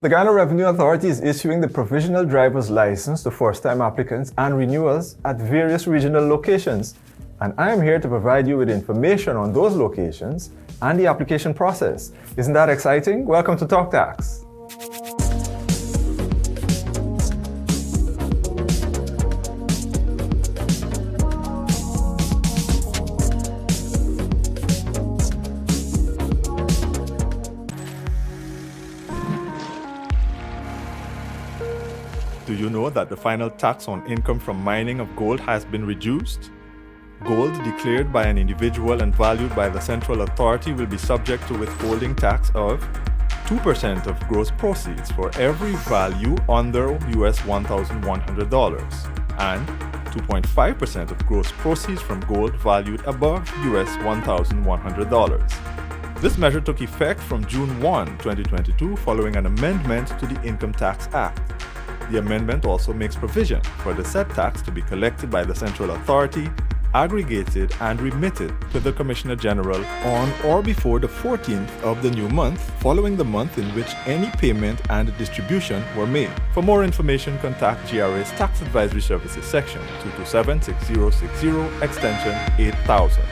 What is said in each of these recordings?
The Guyana Revenue Authority is issuing the provisional driver's license to first-time applicants and renewals at various regional locations. And I am here to provide you with information on those locations and the application process. Isn't that exciting? Welcome to Talk Tax. Do you know that the final tax on income from mining of gold has been reduced? Gold declared by an individual and valued by the Central Authority will be subject to withholding tax of 2% of gross proceeds for every value under US $1,100 and 2.5% of gross proceeds from gold valued above US $1,100. This measure took effect from June 1, 2022 following an amendment to the Income Tax Act. The amendment also makes provision for the said tax to be collected by the Central Authority, aggregated and remitted to the Commissioner General on or before the 14th of the new month, following the month in which any payment and distribution were made. For more information, contact GRA's Tax Advisory Services section 227-6060 extension 8000.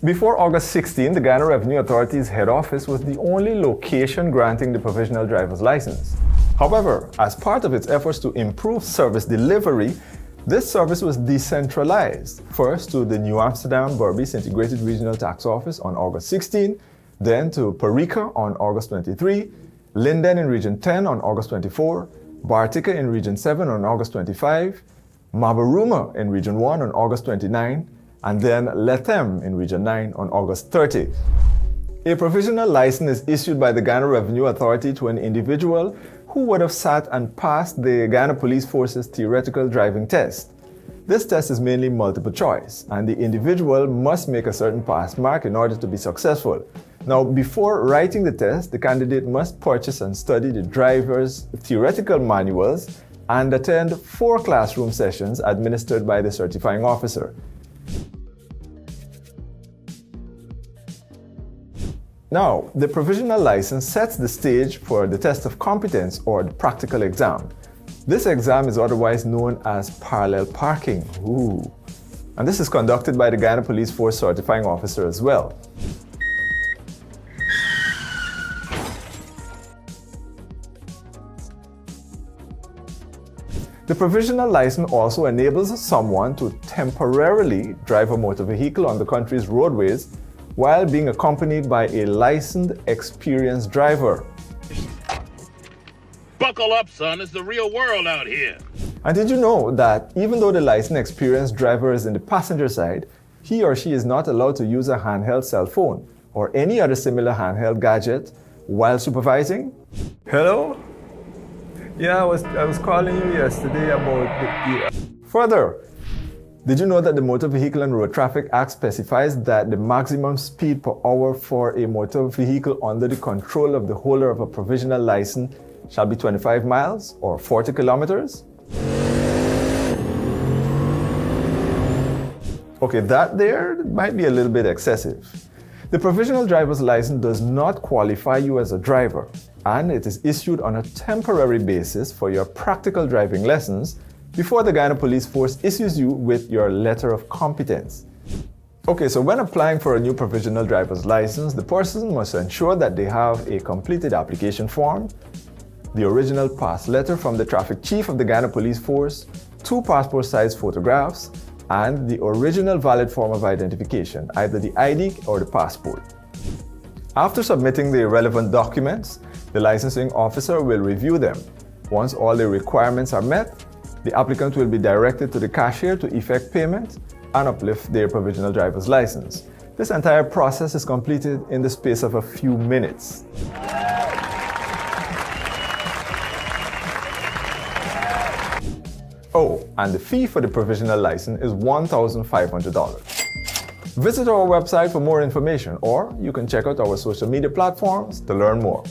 Before August 16, the Guyana Revenue Authority's head office was the only location granting the provisional driver's license. However, as part of its efforts to improve service delivery, this service was decentralized, first to the New Amsterdam Berbice Integrated Regional Tax Office on August 16, then to Parika on August 23, Linden in Region 10 on August 24, Bartica in Region 7 on August 25, Mabaruma in Region 1 on August 29, and then Lethem in Region 9 on August 30. A provisional license is issued by the Guyana Revenue Authority to an individual who would have sat and passed the Guyana Police Force's theoretical driving test. This test is mainly multiple choice, and the individual must make a certain pass mark in order to be successful. Now, before writing the test, the candidate must purchase and study the driver's theoretical manuals and attend 4 classroom sessions administered by the certifying officer. Now, the provisional license sets the stage for the test of competence or the practical exam. This exam is otherwise known as parallel parking. And this is conducted by the Guyana Police Force certifying officer as well. The provisional license also enables someone to temporarily drive a motor vehicle on the country's roadways while being accompanied by a licensed, experienced driver. Buckle up, son. It's the real world out here. And did you know that even though the licensed, experienced driver is in the passenger side, he or she is not allowed to use a handheld cell phone or any other similar handheld gadget while supervising? Hello? Yeah, I was calling you yesterday about the... Further, did you know that the Motor Vehicle and Road Traffic Act specifies that the maximum speed per hour for a motor vehicle under the control of the holder of a provisional license shall be 25 miles or 40 kilometers? Okay, that there might be a little bit excessive. The provisional driver's license does not qualify you as a driver, and it is issued on a temporary basis for your practical driving lessons before the Guyana Police Force issues you with your letter of competence. Okay, so when applying for a new provisional driver's license, the person must ensure that they have a completed application form, the original pass letter from the traffic chief of the Guyana Police Force, 2 passport-size photographs, and the original valid form of identification, either the ID or the passport. After submitting the relevant documents, the licensing officer will review them. Once all the requirements are met, the applicant will be directed to the cashier to effect payment and uplift their provisional driver's license. This entire process is completed in the space of a few minutes. Oh, and the fee for the provisional license is $1,500. Visit our website for more information, or you can check out our social media platforms to learn more.